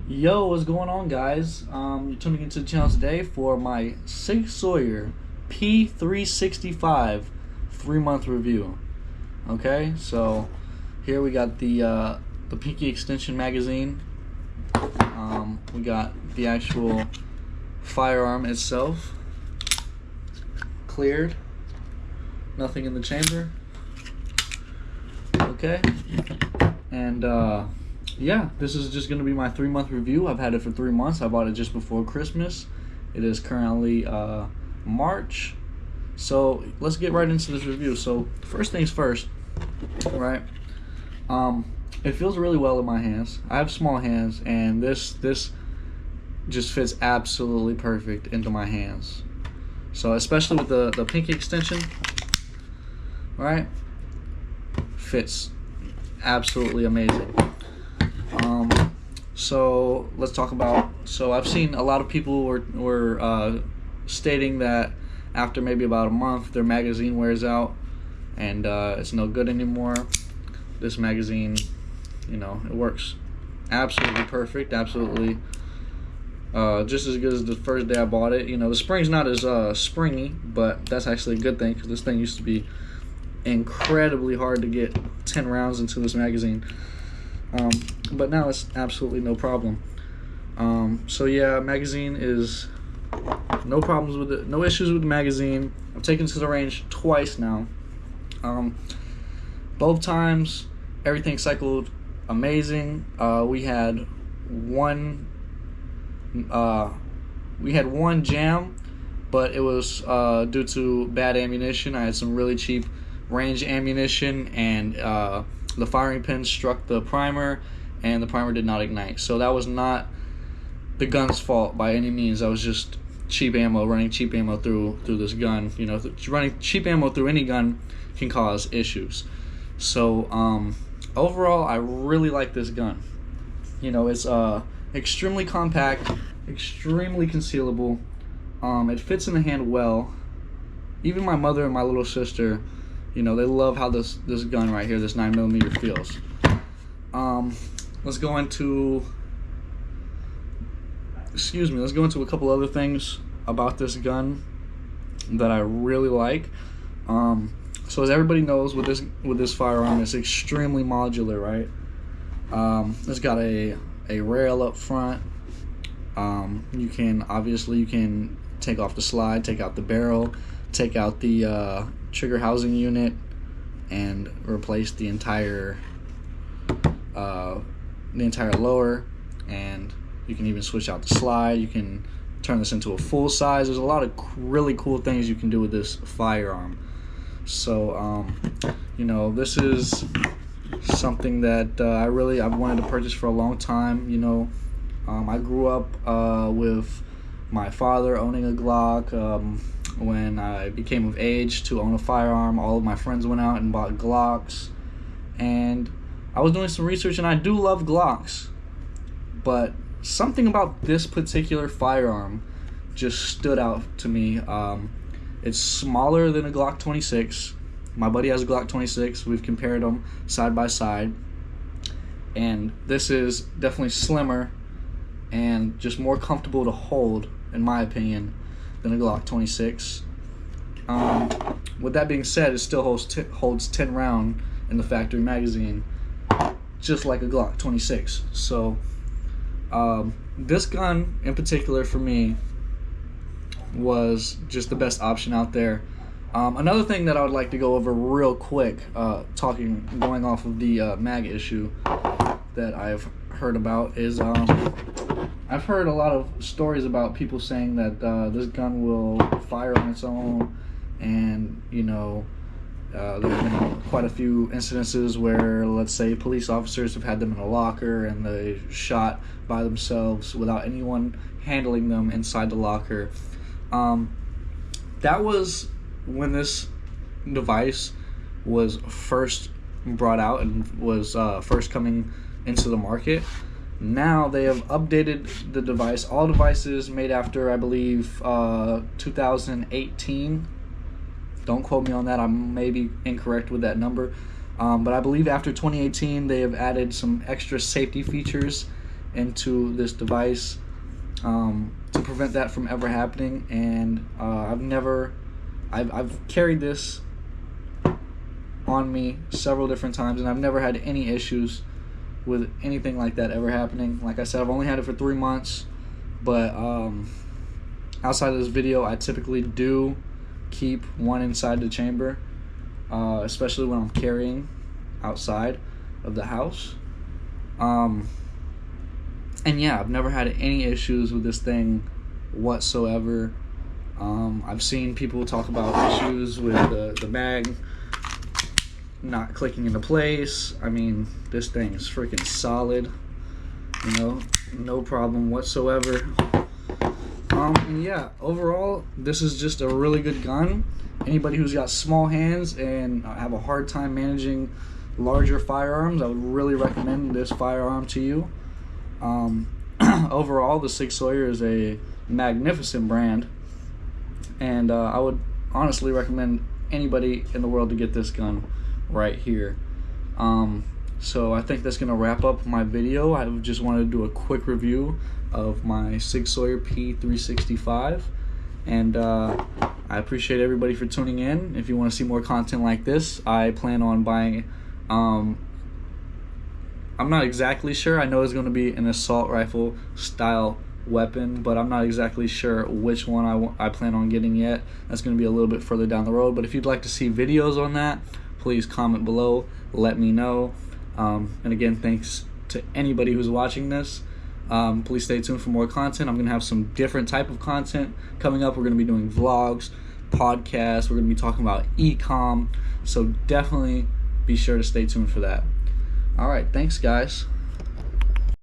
Yo, what's going on, guys? You're tuning into the channel today for my SIG P365 3-month review. Okay, so here we got the Pinky Extension magazine. We got the actual firearm itself, cleared, nothing in the chamber. Okay, and yeah, this is just going to be my 3-month review. I've had it for 3 months. I bought it just before Christmas. It is currently March. So let's get right into this review. So first things first, right? It feels really well in my hands. I have small hands, and this just fits absolutely perfect into my hands. So especially with the Pinky Extension, right? Fits absolutely amazing. So let's talk about, so I've seen a lot of people were stating that after maybe about a month their magazine wears out and it's no good anymore. This magazine, you know, it works absolutely perfect, absolutely just as good as the first day I bought it. You know, the spring's not as springy, but that's actually a good thing because this thing used to be incredibly hard to get 10 rounds into this magazine. But now it's absolutely no problem. So yeah, magazine is no problems with it, no issues with the magazine. I've taken it to the range twice now. Both times everything cycled amazing. We had one jam, but it was due to bad ammunition. I had some really cheap range ammunition, and the firing pin struck the primer and the primer did not ignite. So that was not the gun's fault by any means. That was just cheap ammo, running cheap ammo through this gun. You know, running cheap ammo through any gun can cause issues. So overall, I really like this gun. You know, it's extremely compact, extremely concealable. It fits in the hand well. Even my mother and my little sister, you know, they love how this gun right here, this 9mm feels. Let's go into a couple other things about this gun that I really like. So as everybody knows, with this firearm, it's extremely modular, right? It's got a rail up front. You can take off the slide, take out the barrel, take out the trigger housing unit, and replace the entire lower, and you can even switch out the slide. You can turn this into a full size. There's a lot of really cool things you can do with this firearm. So you know, this is something that I've wanted to purchase for a long time. You know, I grew up with my father owning a Glock. When I became of age to own a firearm, all of my friends went out and bought Glocks, and I was doing some research, and I do love Glocks, but something about this particular firearm just stood out to me. It's smaller than a Glock 26. My buddy has a Glock 26. We've compared them side by side, and this is definitely slimmer and just more comfortable to hold, in my opinion, than a Glock 26. With that being said, it still holds 10 round in the factory magazine, just like a Glock 26. So this gun in particular for me was just the best option out there. Another thing that I would like to go over real quick, going off of the mag issue that I've heard about, is I've heard a lot of stories about people saying that this gun will fire on its own, and you know, there's been quite a few incidences where, let's say, police officers have had them in a locker and they shot by themselves without anyone handling them inside the locker. That was when this device was first brought out and was first coming into the market. Now they have updated the device. All devices made after, I believe, 2018. Don't quote me on that. I may be incorrect with that number. But I believe after 2018, they have added some extra safety features into this device to prevent that from ever happening. And I've carried this on me several different times, and I've never had any issues with anything like that ever happening. Like I said, I've only had it for 3 months, but outside of this video, I typically do keep one inside the chamber, especially when I'm carrying outside of the house. And yeah, I've never had any issues with this thing whatsoever. I've seen people talk about issues with the mag not clicking into place. I mean, this thing is freaking solid, you know, no problem whatsoever. And yeah, overall, this is just a really good gun. Anybody who's got small hands and have a hard time managing larger firearms, I would really recommend this firearm to you. Overall, the SIG Sawyer is a magnificent brand, and I would honestly recommend anybody in the world to get this gun right here. So I think that's gonna wrap up my video. I just wanted to do a quick review of my SIG Sawyer P365, and I appreciate everybody for tuning in. If you want to see more content like this, I plan on buying I'm not exactly sure. I know it's going to be an assault rifle style weapon, but I'm not exactly sure which one I plan on getting yet. That's going to be a little bit further down the road, but if you'd like to see videos on that, please comment below, let me know. And again, thanks to anybody who's watching this. Please stay tuned for more content. I'm going to have some different type of content coming up. We're going to be doing vlogs, podcasts. We're going to be talking about e-com, so definitely be sure to stay tuned for that. All right, thanks guys.